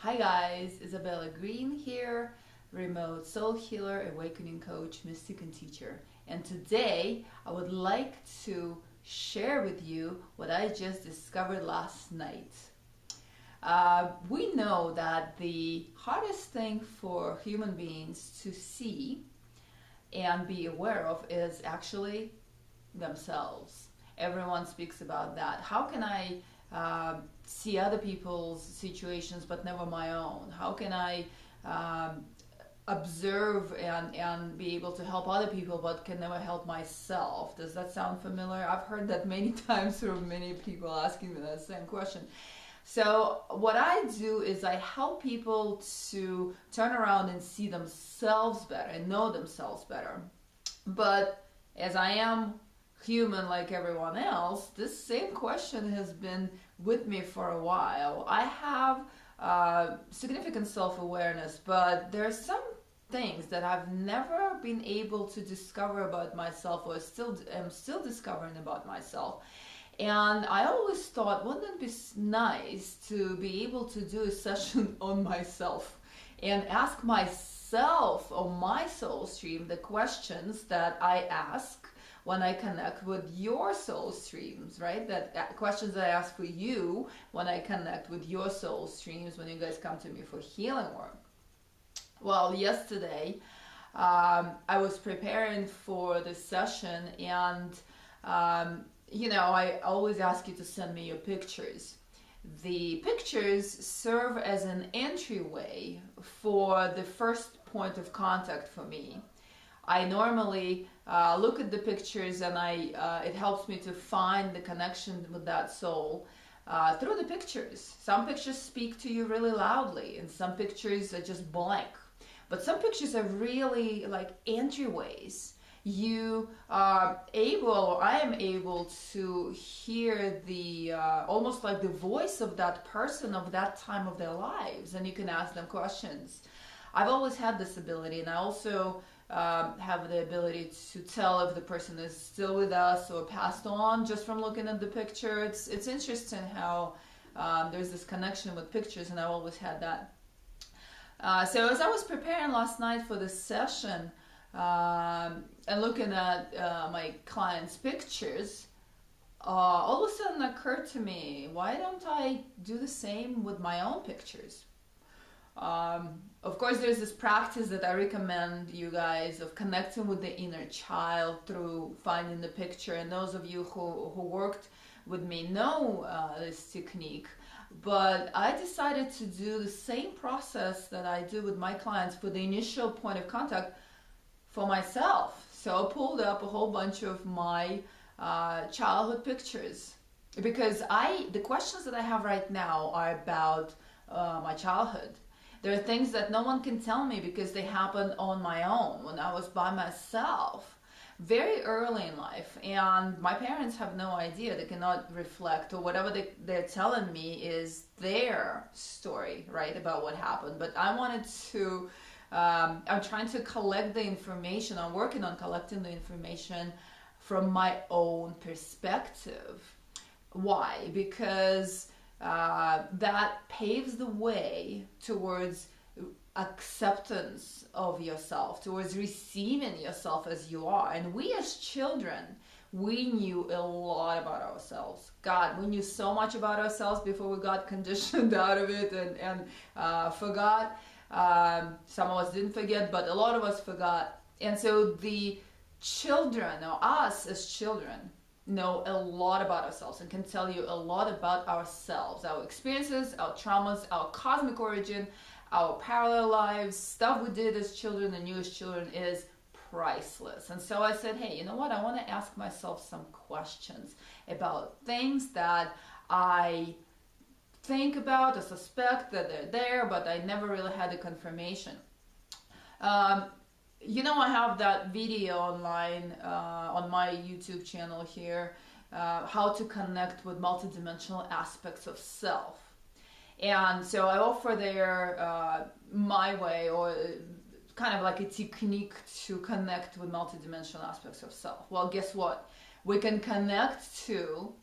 Hi guys, Isabella Greene here, remote soul healer, awakening coach, mystic and teacher. And today I would like to share with you what I just discovered last night. We know that the hardest thing for human beings to see and be aware of is actually themselves. Everyone speaks about that. How can I see other people's situations but never my own? How can I observe and be able to help other people but can never help myself? Does that sound familiar? I've heard that many times from many people asking me that same question. So what I do is I help people to turn around and see themselves better and know themselves better. But as I am human like everyone else, this same question has been with me for a while. I have significant self-awareness, but there are some things that I've never been able to discover about myself, or am still discovering about myself. And I always thought, wouldn't it be nice to be able to do a session on myself and ask myself on my soul stream the questions that I ask when I connect with your soul streams, right? That questions that I ask for you when I connect with your soul streams, when you guys come to me for healing work. Well, yesterday I was preparing for this session, and I always ask you to send me your pictures. The pictures serve as an entryway for the first point of contact for me. I normally look at the pictures, and it helps me to find the connection with that soul through the pictures. Some pictures speak to you really loudly, and some pictures are just blank. But some pictures are really like entryways. You are able, or I am able, to hear the almost like the voice of that person of that time of their lives, and you can ask them questions. I've always had this ability, and I also have the ability to tell if the person is still with us or passed on just from looking at the picture. It's interesting how there's this connection with pictures, and I've always had that. So as I was preparing last night for this session and looking at my clients' pictures, all of a sudden occurred to me, why don't I do the same with my own pictures? Of course, there's this practice that I recommend you guys of connecting with the inner child through finding the picture, and those of you who worked with me know this technique. But I decided to do the same process that I do with my clients for the initial point of contact for myself. So I pulled up a whole bunch of my childhood pictures, because the questions that I have right now are about my childhood. There are things that no one can tell me because they happened on my own when I was by myself very early in life, and my parents have no idea. They cannot reflect, or whatever they're telling me is their story, right, about what happened. But I wanted to I'm trying to collect the information. I'm working on collecting the information from my own perspective. Why? Because that paves the way towards acceptance of yourself, towards receiving yourself as you are. And we as children, we knew a lot about ourselves. God, we knew so much about ourselves before we got conditioned out of it and forgot. Some of us didn't forget, but a lot of us forgot. And so the children, or us as children, know a lot about ourselves and can tell you a lot about ourselves, our experiences, our traumas, our cosmic origin, our parallel lives, stuff we did as children and knew as children is priceless. And so I said, hey, you know what? I want to ask myself some questions about things that I think about or suspect that they're there, but I never really had a confirmation. I have that video online on my YouTube channel here, how to connect with multidimensional aspects of self. And so I offer there my way, or kind of like a technique to connect with multidimensional aspects of self. Well, guess what? We can connect to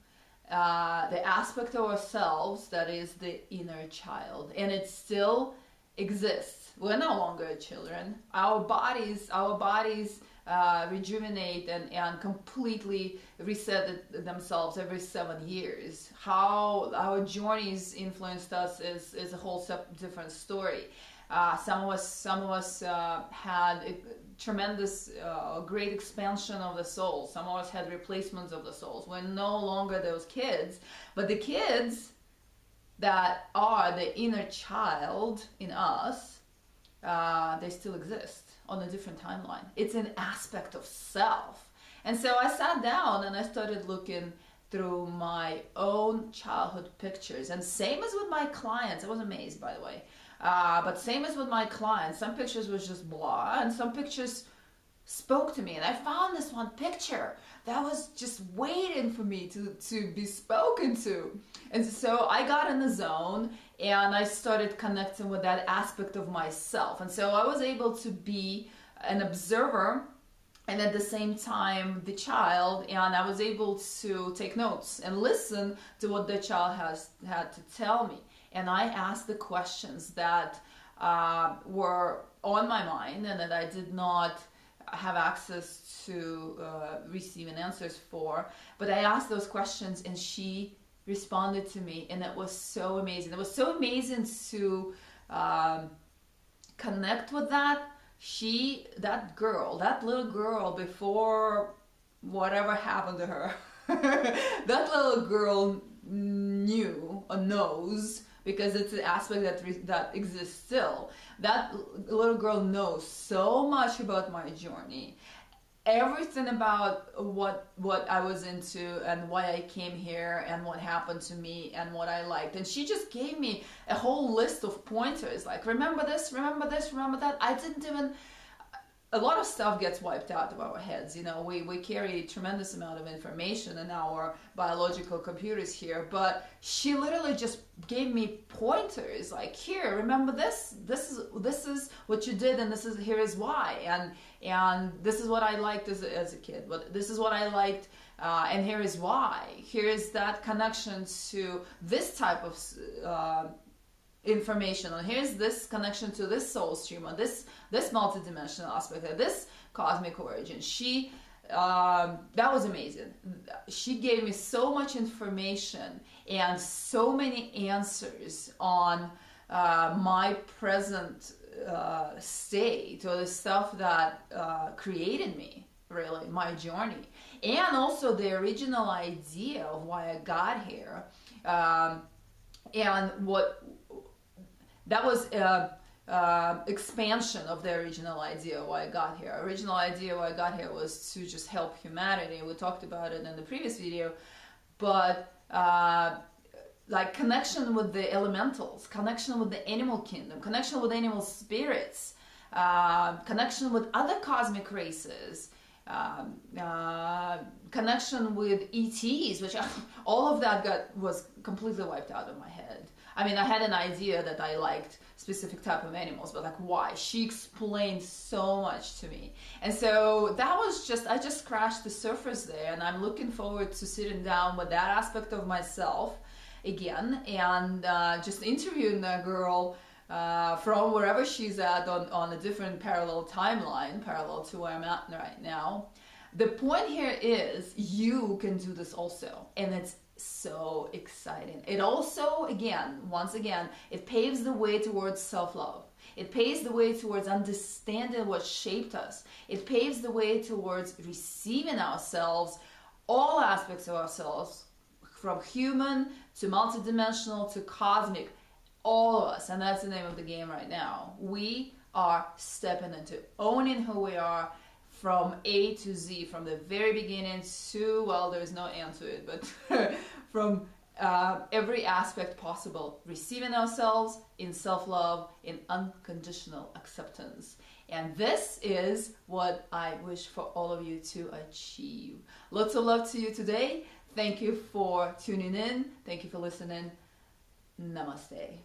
the aspect of ourselves that is the inner child, and it still exists. We're no longer children. Our bodies rejuvenate and completely reset themselves every 7 years. How our journeys influenced us is a whole different story. Some of us had a tremendous, great expansion of the soul. Some of us had replacements of the souls. We're no longer those kids, but the kids that are the inner child in us, they still exist on a different timeline. It's an aspect of self. And so I sat down and I started looking through my own childhood pictures. And same as with my clients, I was amazed, by the way. But same as with my clients, some pictures was just blah, and some pictures spoke to me. And I found this one picture that was just waiting for me to be spoken to. And so I got in the zone and I started connecting with that aspect of myself. And so I was able to be an observer and at the same time the child, and I was able to take notes and listen to what the child had to tell me. And I asked the questions that were on my mind and that I did not have access to receiving answers for. But I asked those questions and she responded to me, and it was so amazing. It was so amazing to connect with that. That little girl, before whatever happened to her, that little girl knew or knows, because it's an aspect that exists still. That little girl knows so much about my journey, everything about what I was into and why I came here and what happened to me and what I liked. And she just gave me a whole list of pointers, like remember this, remember this, remember that. I didn't even... A lot of stuff gets wiped out of our heads. You know, we carry a tremendous amount of information in our biological computers here, but she literally just gave me pointers, like, here, remember this is what you did, and here is why, and this is what I liked as a kid, but this is what I liked, and here is why. Here is that connection to this type of information, and here's this connection to this soul stream, or this multidimensional aspect, or this cosmic origin. She that was amazing. She gave me so much information and so many answers on my present state, or the stuff that created me, really, my journey, and also the original idea of why I got here, and what that was expansion of the original idea why I got here. Original idea why I got here was to just help humanity. We talked about it in the previous video, but like connection with the elementals, connection with the animal kingdom, connection with animal spirits, connection with other cosmic races, connection with ETs, which all of that was completely wiped out of my head. I mean, I had an idea that I liked specific type of animals, but like, why? She explained so much to me. And so that was I just scratched the surface there, and I'm looking forward to sitting down with that aspect of myself again, and just interviewing that girl from wherever she's at on a different parallel timeline, parallel to where I'm at right now. The point here is you can do this also, and it's so exciting. It also, once again, it paves the way towards self-love. It paves the way towards understanding what shaped us. It paves the way towards receiving ourselves, all aspects of ourselves, from human to multidimensional to cosmic, all of us. And that's the name of the game right now. We are stepping into owning who we are, from A to Z, from the very beginning to, well, there's no end to it, but from every aspect possible, receiving ourselves in self-love, in unconditional acceptance. And this is what I wish for all of you to achieve. Lots of love to you today. Thank you for tuning in. Thank you for listening. Namaste.